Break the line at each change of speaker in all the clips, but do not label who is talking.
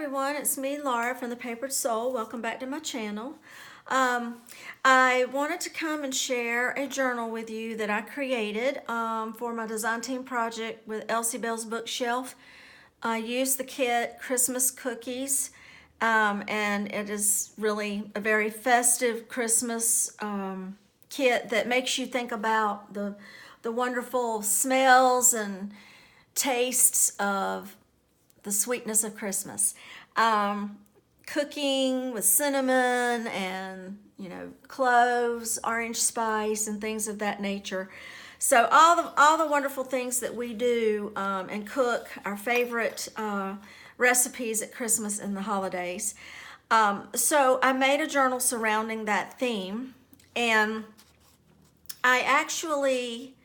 everyone, it's me, Laura from The Papered Soul. Welcome back to my channel. I wanted to come and share a journal with you that I created for my design team project with EllsieBeLs BookShelf. I used the kit Christmas Cookies, and it is really a very festive Christmas kit that makes you think about the wonderful smells and tastes of the sweetness of Christmas. Cooking with cinnamon and, cloves, orange spice, and things of that nature. So all the wonderful things that we do and cook, our favorite recipes at Christmas and the holidays. So I made a journal surrounding that theme, and I actually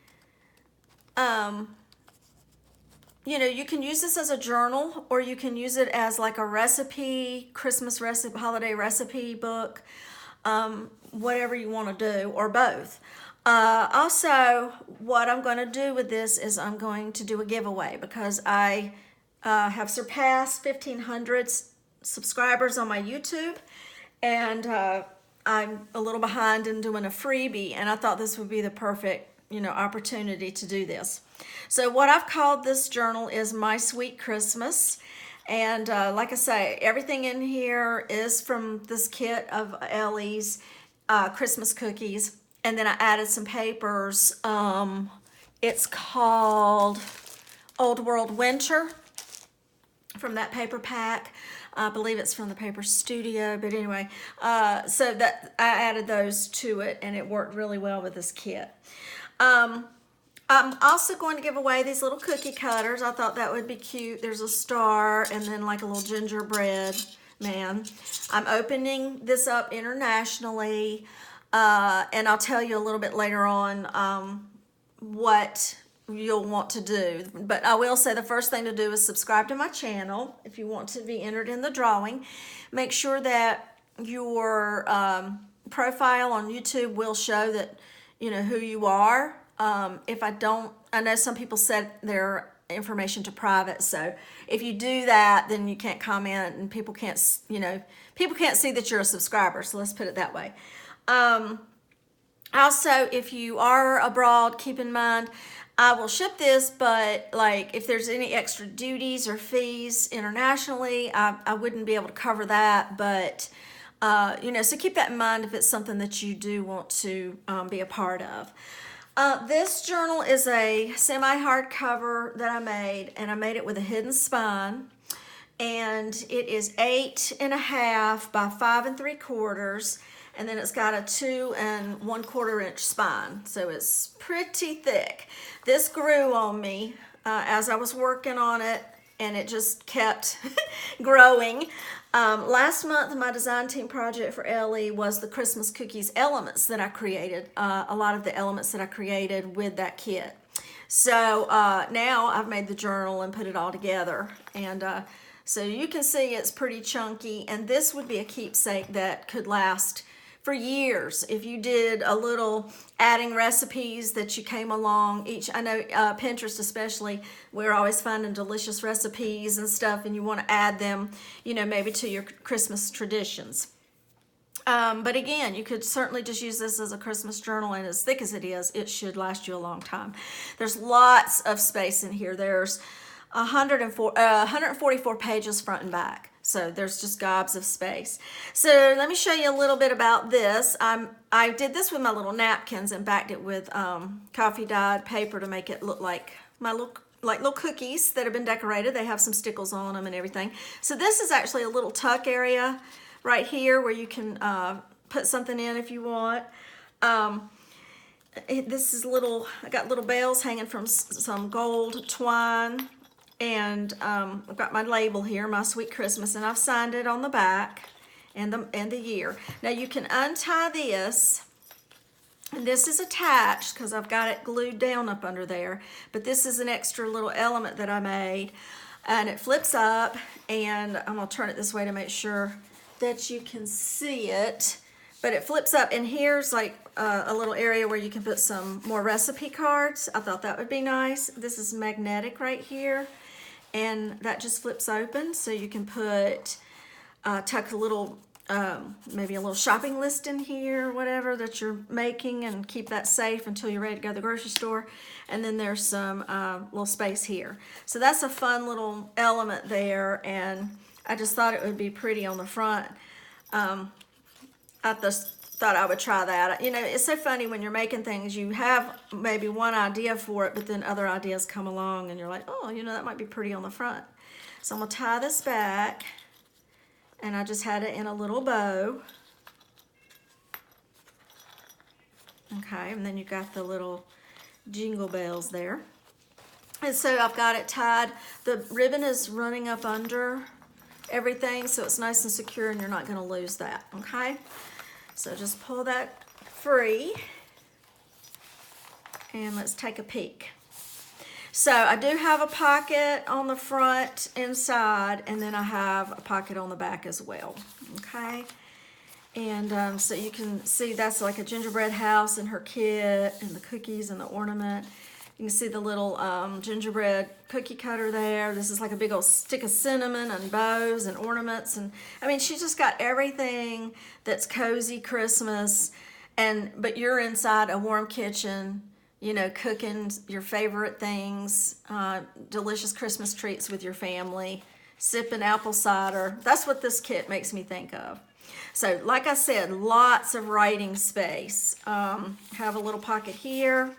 you can use this as a journal, or you can use it as like a recipe, Christmas recipe, holiday recipe book, whatever you want to do, or both. Also, what I'm going to do with this is I'm going to do a giveaway because I have surpassed 1,500 subscribers on my YouTube, and I'm a little behind in doing a freebie, and I thought this would be the perfect opportunity to do this. So what I've called this journal is My Sweet Christmas. And like I say, everything in here is from this kit of Ellie's Christmas cookies. And then I added some papers. It's called Old World Winter from that paper pack. I believe it's from the Paper Studio, but anyway, so that I added those to it, and it worked really well with this kit. I'm also going to give away these little cookie cutters. I thought that would be cute. There's a star and then like a little gingerbread man. I'm opening this up internationally, and I'll tell you a little bit later on what you'll want to do. But I will say the first thing to do is subscribe to my channel if you want to be entered in the drawing. Make sure that your profile on YouTube will show that who you are. If I don't, I know some people set their information to private, so if you do that, then you can't comment, and people can't see that you're a subscriber, so let's put it that way. Also, if you are abroad, keep in mind, I will ship this, but like if there's any extra duties or fees internationally, I wouldn't be able to cover that, but so keep that in mind if it's something that you do want to be a part of. This journal is a semi-hardcover that I made, and I made it with a hidden spine, and it is 8.5 by 5 3/4, and then it's got a 2 1/4 inch spine, so it's pretty thick. This grew on me as I was working on it, and it just kept growing. Last month, my design team project for Ellie was the Christmas cookies elements that I created, a lot of the elements that I created with that kit. So now I've made the journal and put it all together. And so you can see it's pretty chunky, and this would be a keepsake that could last for years if you did a little adding recipes that you came along each. I know Pinterest especially, we're always finding delicious recipes and stuff, and you want to add them maybe to your Christmas traditions. But again, you could certainly just use this as a Christmas journal, and as thick as it is, it should last you a long time. There's lots of space in here. There's 144 pages front and back. So there's just gobs of space. So let me show you a little bit about this. I did this with my little napkins and backed it with coffee dyed paper to make it look like my little cookies that have been decorated. They have some stickles on them and everything. So this is actually a little tuck area right here where you can put something in if you want. This is I got little bells hanging from some gold twine. And I've got my label here, My Sweet Christmas, and I've signed it on the back and the year. Now you can untie this, and this is attached because I've got it glued down up under there. But this is an extra little element that I made, and it flips up, and I'm gonna turn it this way to make sure that you can see it. But it flips up, and here's like a little area where you can put some more recipe cards. I thought that would be nice. This is magnetic right here. and that just flips open, so you can put, tuck a little, maybe a little shopping list in here, whatever that you're making, and keep that safe until you're ready to go to the grocery store. And then there's some little space here. So that's a fun little element there, and I just thought it would be pretty on the front. I just thought I would try that. You know, it's so funny when you're making things, you have maybe one idea for it, but then other ideas come along and you're like, oh, you know, that might be pretty on the front. So I'm gonna tie this back, and I just had it in a little bow. Okay, and then you got the little jingle bells there. And so I've got it tied. The ribbon is running up under everything, so it's nice and secure and you're not gonna lose that, okay? So just pull that free, and let's take a peek. So I do have a pocket on the front inside, and then I have a pocket on the back as well, okay? And so you can see that's like a gingerbread house and her kit and the cookies and the ornament. You can see the little gingerbread cookie cutter there. This is like a big old stick of cinnamon and bows and ornaments. And I mean, she's just got everything that's cozy Christmas. But you're inside a warm kitchen, you know, cooking your favorite things, delicious Christmas treats with your family, sipping apple cider. That's what this kit makes me think of. So like I said, lots of writing space. Have a little pocket here.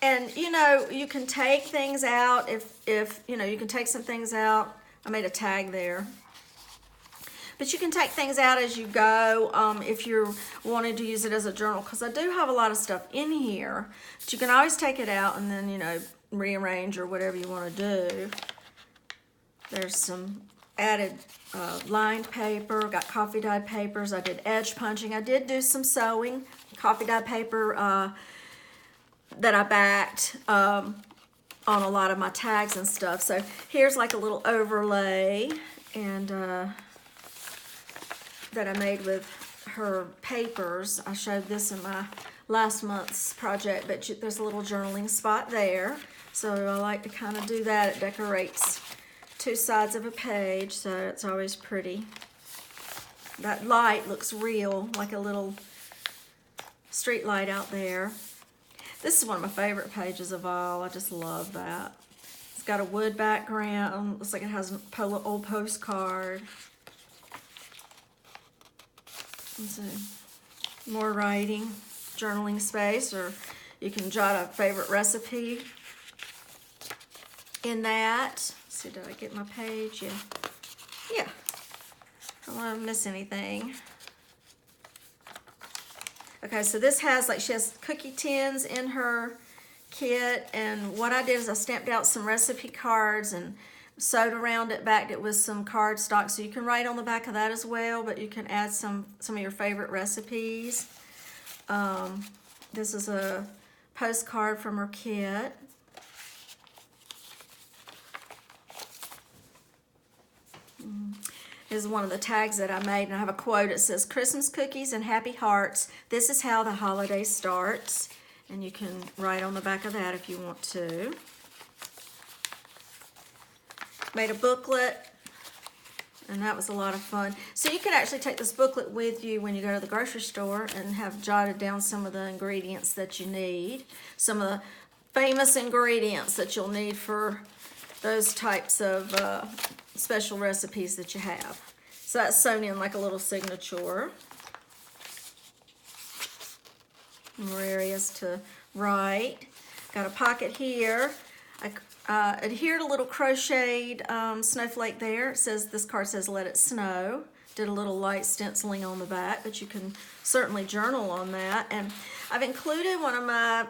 And you know, you can take things out if you know, you can take some things out. I made a tag there. But you can take things out as you go if you're wanting to use it as a journal, because I do have a lot of stuff in here. But you can always take it out and then, you know, rearrange or whatever you want to do. There's some added lined paper, got coffee dyed papers. I did edge punching. I did do some sewing, coffee dyed paper that I backed on a lot of my tags and stuff. So here's like a little overlay and that I made with her papers. I showed this in my last month's project, but there's a little journaling spot there. So I like to kind of do that. It decorates two sides of a page, so it's always pretty. That light looks real, like a little street light out there. This is one of my favorite pages of all. I just love that. It's got a wood background. Looks like it has an old postcard. Let's see. More writing, journaling space, or you can jot a favorite recipe in that. Let's see, did I get my page? Yeah. Yeah. I don't want to miss anything. Okay, so this has, like, she has cookie tins in her kit, and what I did is I stamped out some recipe cards and sewed around it, backed it with some cardstock, so you can write on the back of that as well, but you can add some of your favorite recipes. This is a postcard from her kit. This is one of the tags that I made, and I have a quote. It says, "Christmas cookies and happy hearts. This is how the holiday starts." And you can write on the back of that if you want to. Made a booklet, and that was a lot of fun. So you can actually take this booklet with you when you go to the grocery store and have jotted down some of the ingredients that you need. Some of the famous ingredients that you'll need for those types of special recipes that you have. So that's sewn in like a little signature. More areas to write. Got a pocket here. I adhered a little crocheted snowflake there. It says, this card says, "Let it snow." Did a little light stenciling on the back, but you can certainly journal on that. And I've included one of my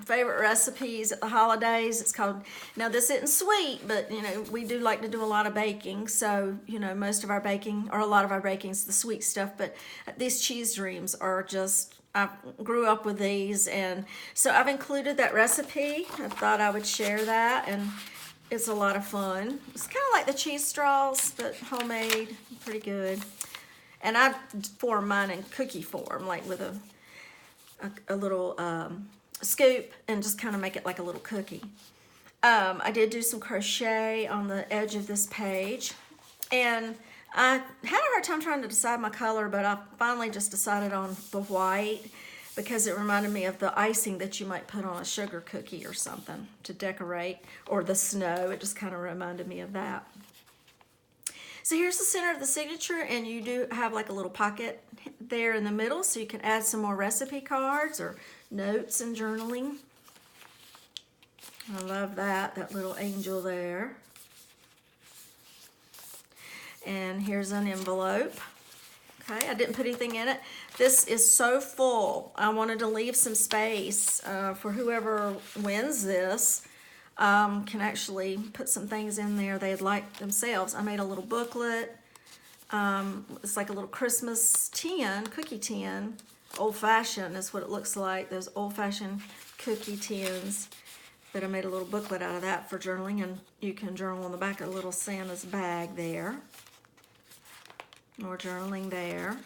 favorite recipes at the holidays. It's called, now this isn't sweet, but you know, we do like to do a lot of baking. So, you know, most of our baking, or a lot of our baking, is the sweet stuff, but these cheese dreams are just, I grew up with these, and so I've included that recipe. I thought I would share that, and it's a lot of fun. It's kind of like the cheese straws, but homemade, pretty good. And I form mine in cookie form, like with a little scoop, and just kind of make it like a little cookie. I did do some crochet on the edge of this page, and I had a hard time trying to decide my color, but I finally just decided on the white because it reminded me of the icing that you might put on a sugar cookie or something to decorate, or the snow. It just kind of reminded me of that. So here's the center of the signature, and you do have like a little pocket there in the middle, so you can add some more recipe cards or notes and journaling. I love that little angel there. And here's an envelope. Okay, I didn't put anything in it. This is so full. I wanted to leave some space for whoever wins this. Can actually put some things in there they'd like themselves. I made a little booklet. It's like a little Christmas tin, cookie tin. Old-fashioned is what it looks like, those old-fashioned cookie tins. But I made a little booklet out of that for journaling, and you can journal on the back of a little Santa's bag there. More journaling there.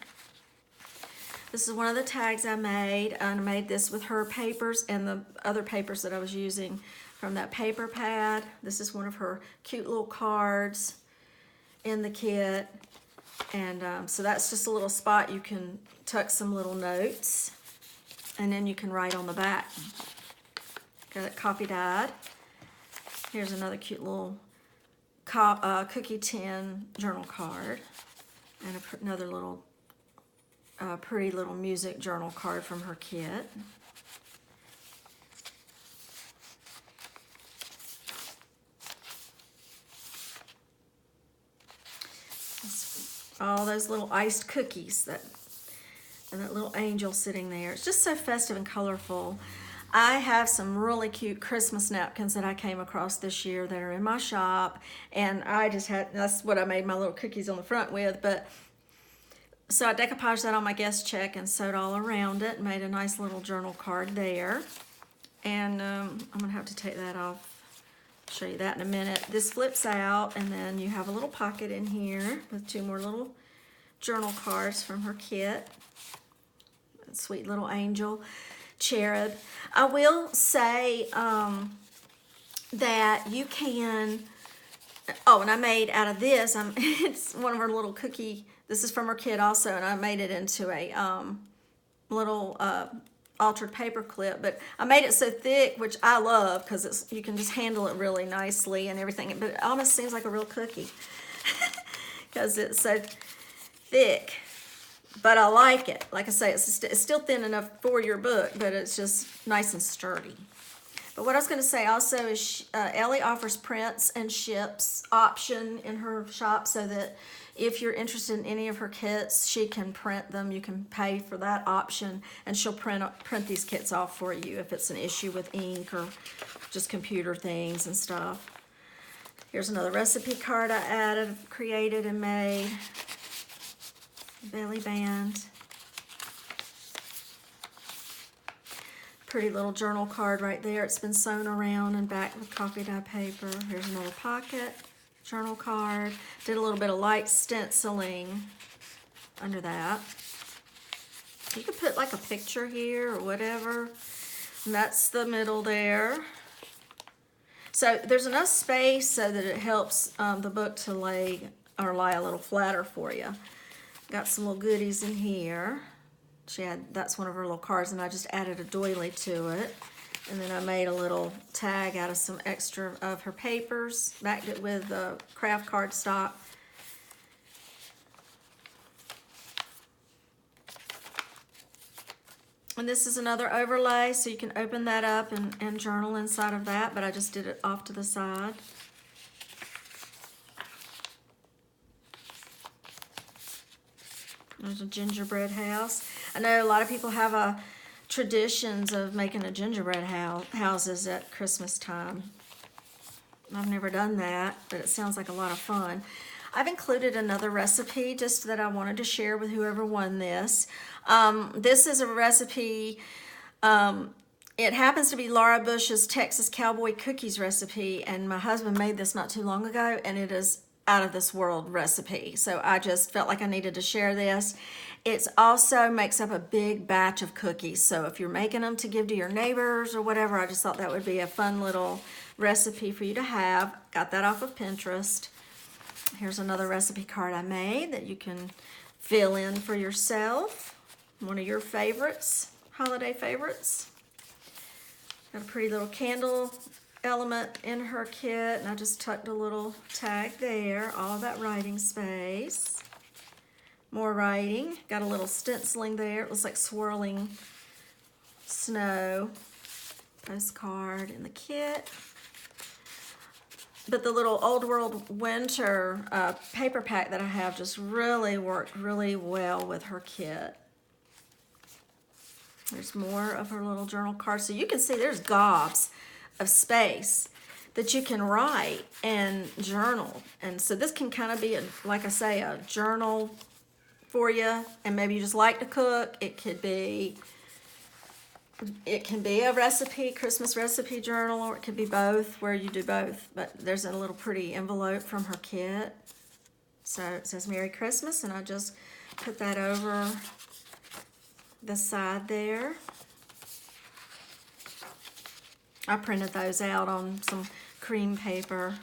This is one of the tags I made, and I made this with her papers and the other papers that I was using from that paper pad. This is one of her cute little cards in the kit. And so that's just a little spot you can tuck some little notes, and then you can write on the back. Got it copy dyed. Here's another cute little cookie tin journal card, and another little pretty little music journal card from her kit. All those little iced cookies and that little angel sitting there. It's just so festive and colorful. I have some really cute Christmas napkins that I came across this year that are in my shop, and that's what I made my little cookies on the front with. But so I decoupaged that on my guest check and sewed all around it and made a nice little journal card there. And I'm gonna have to take that off. Show you that in a minute. This flips out, and then you have a little pocket in here with two more little journal cards from her kit. That sweet little angel cherub. I will say that you can, and I made out of this, it's one of her little cookie, this is from her kit also, and I made it into a little altered paper clip, but I made it so thick, which I love because you can just handle it really nicely and everything, but it almost seems like a real cookie because it's so thick. But I like it. Like I say, it's still thin enough for your book, but it's just nice and sturdy. But what I was going to say also is Ellie offers prints and ships option in her shop, so that if you're interested in any of her kits, she can print them. You can pay for that option, and she'll print these kits off for you if it's an issue with ink or just computer things and stuff. Here's another recipe card I created and made. Belly band. Pretty little journal card right there. It's been sewn around and back with coffee dye paper. Here's another pocket journal card. Did a little bit of light stenciling under that. You could put like a picture here or whatever. And that's the middle there. So there's enough space so that it helps the book to lie a little flatter for you. Got some little goodies in here. That's one of her little cards, and I just added a doily to it. And then I made a little tag out of some extra of her papers, backed it with craft cardstock. And this is another overlay, so you can open that up and journal inside of that, but I just did it off to the side. There's a gingerbread house. I know a lot of people have traditions of making a gingerbread houses at Christmas time. I've never done that, but it sounds like a lot of fun. I've included another recipe just that I wanted to share with whoever won this. This is a recipe. It happens to be Laura Bush's Texas Cowboy Cookies recipe, and my husband made this not too long ago, and it is out of this world recipe. So I just felt like I needed to share this. It also makes up a big batch of cookies. So if you're making them to give to your neighbors or whatever, I just thought that would be a fun little recipe for you to have. Got that off of Pinterest. Here's another recipe card I made that you can fill in for yourself. One of your favorites, holiday favorites. Got a pretty little candle element in her kit, and I just tucked a little tag there. All that writing space. More writing. Got a little stenciling there. It looks like swirling snow. Postcard in the kit. But the little Old World Winter paper pack that I have just really worked really well with her kit. There's more of her little journal cards. So you can see there's gobs of space that you can write and journal. And so this can kind of be, like I say, a journal for you. And maybe you just like to cook. It can be a recipe, Christmas recipe journal, or it could be both, where you do both. But there's a little pretty envelope from her kit. So it says Merry Christmas, and I just put that over the side there. I printed those out on some cream paper.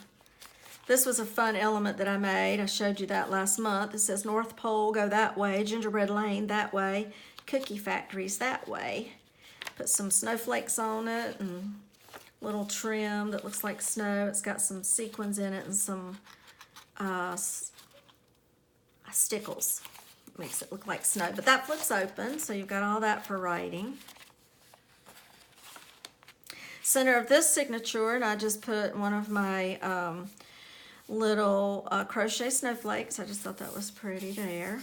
This was a fun element that I made. I showed you that last month. It says North Pole, go that way, Gingerbread Lane that way, Cookie Factories that way. Put some snowflakes on it and little trim that looks like snow. It's got some sequins in it and some stickles. Makes it look like snow. But that flips open, so you've got all that for writing. Center of this signature, and I just put one of my little crochet snowflakes. I just thought that was pretty there.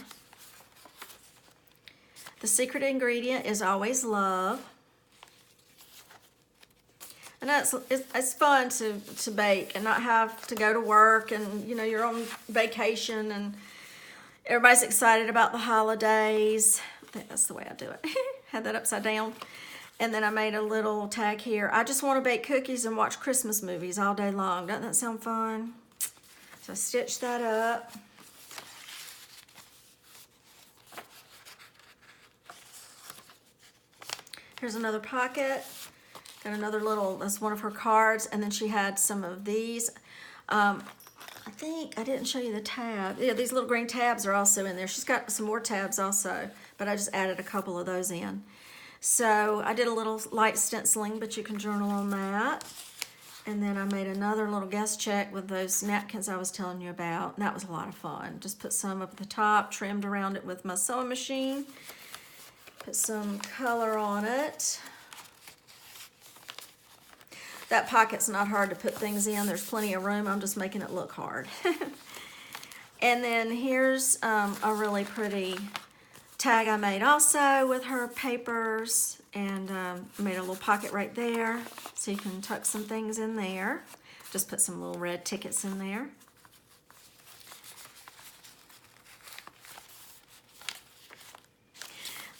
The secret ingredient is always love. And it's fun to bake and not have to go to work, and you know, you're on vacation and everybody's excited about the holidays. I think that's the way I do it. Had that upside down. And then I made a little tag here. I just want to bake cookies and watch Christmas movies all day long. Doesn't that sound fun? So I stitched that up. Here's another pocket. Got another little, that's one of her cards. And then she had some of these. I think I didn't show you the tab. Yeah, these little green tabs are also in there. She's got some more tabs also, but I just added a couple of those in. So I did a little light stenciling, but you can journal on that. And then I made another little guest check with those napkins I was telling you about. And that was a lot of fun. Just put some up at the top, trimmed around it with my sewing machine. Put some color on it. That pocket's not hard to put things in. There's plenty of room. I'm just making it look hard. And then here's a really pretty tag I made also with her papers. And made a little pocket right there so you can tuck some things in there. Just put some little red tickets in there.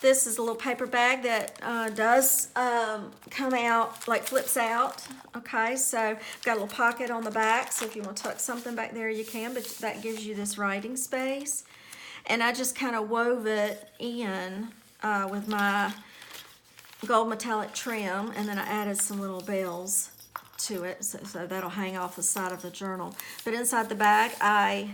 This is a little paper bag that does come out, like flips out. Okay, so I've got a little pocket on the back, so if you want to tuck something back there, you can, but that gives you this writing space. And I just kind of wove it in with my gold metallic trim, and then I added some little bells to it, so that'll hang off the side of the journal. But inside the bag, I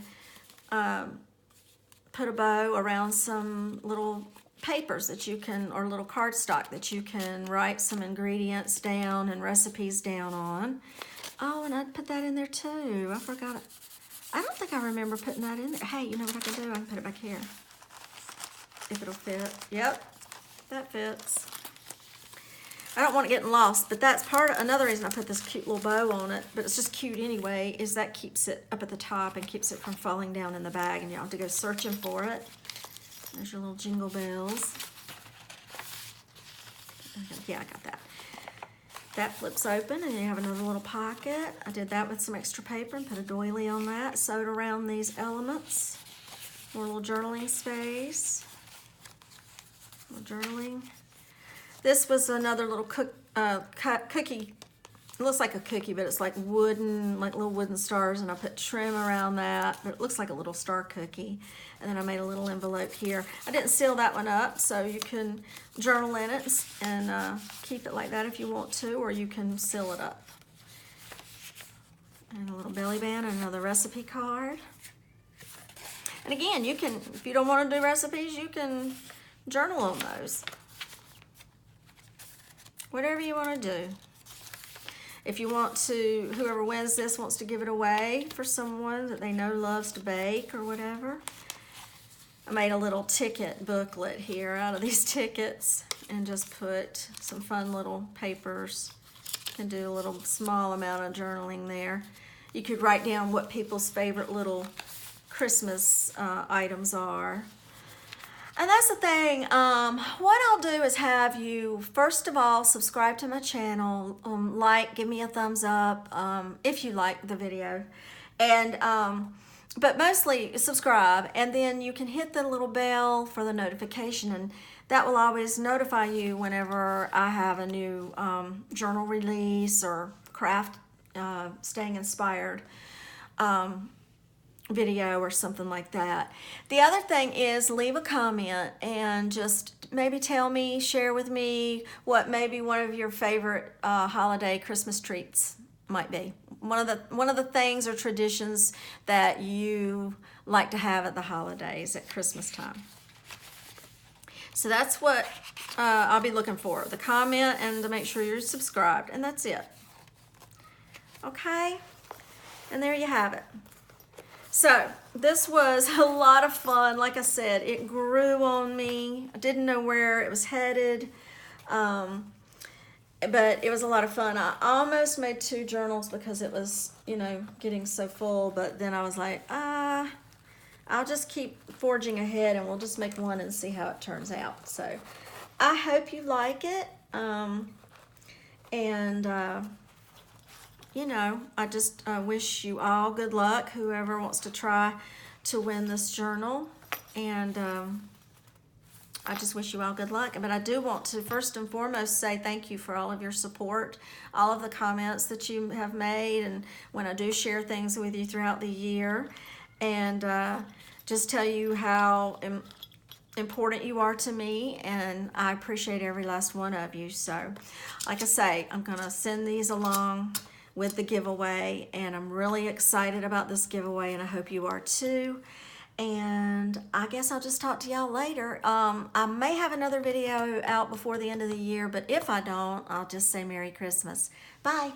put a bow around some little papers that you can, or little cardstock that you can write some ingredients down and recipes down on. Oh, and I put that in there too. I forgot it. I don't think I remember putting that in there. Hey, you know what I can do? I can put it back here. If it'll fit. Yep, that fits. I don't want it getting lost, but that's another reason I put this cute little bow on it, but it's just cute anyway, is that keeps it up at the top and keeps it from falling down in the bag, and you don't have to go searching for it. There's your little jingle bells. Yeah, I got that. That flips open, and you have another little pocket. I did that with some extra paper and put a doily on that, sewed around these elements. More little journaling space. Little journaling. This was another little cookie. It looks like a cookie, but it's like wooden, like little wooden stars, and I put trim around that, but it looks like a little star cookie. And then I made a little envelope here. I didn't seal that one up, so you can journal in it and keep it like that if you want to, or you can seal it up. And a little belly band and another recipe card. And again, you can, if you don't want to do recipes, you can journal on those. Whatever you want to do. If you want to, whoever wins this wants to give it away for someone that they know loves to bake or whatever. I made a little ticket booklet here out of these tickets and just put some fun little papers. You can do a little small amount of journaling there. You could write down what people's favorite little Christmas items are. And that's the thing, what I'll do is have you, first of all, subscribe to my channel, like, give me a thumbs up if you like the video, and but mostly subscribe, and then you can hit the little bell for the notification, and that will always notify you whenever I have a new journal release or craft staying inspired video or something like that. The other thing is leave a comment and just maybe tell me, share with me what maybe one of your favorite holiday Christmas treats might be. One of the things or traditions that you like to have at the holidays at Christmas time. So that's what I'll be looking for, the comment and to make sure you're subscribed, and that's it. Okay, and there you have it. So this was a lot of fun. Like I said, it grew on me. I didn't know where it was headed, but it was a lot of fun. I almost made 2 journals because it was, you know, getting so full, but then I was like, I'll just keep forging ahead and we'll just make one and see how it turns out. So I hope you like it, you know, I just wish you all good luck, whoever wants to try to win this journal. And I just wish you all good luck. But I do want to first and foremost say thank you for all of your support, all of the comments that you have made, and when I do share things with you throughout the year. And just tell you how important you are to me, and I appreciate every last one of you. So, like I say, I'm going to send these along with the giveaway, and I'm really excited about this giveaway, and I hope you are too. And I guess I'll just talk to y'all later. I may have another video out before the end of the year, but if I don't, I'll just say Merry Christmas. Bye.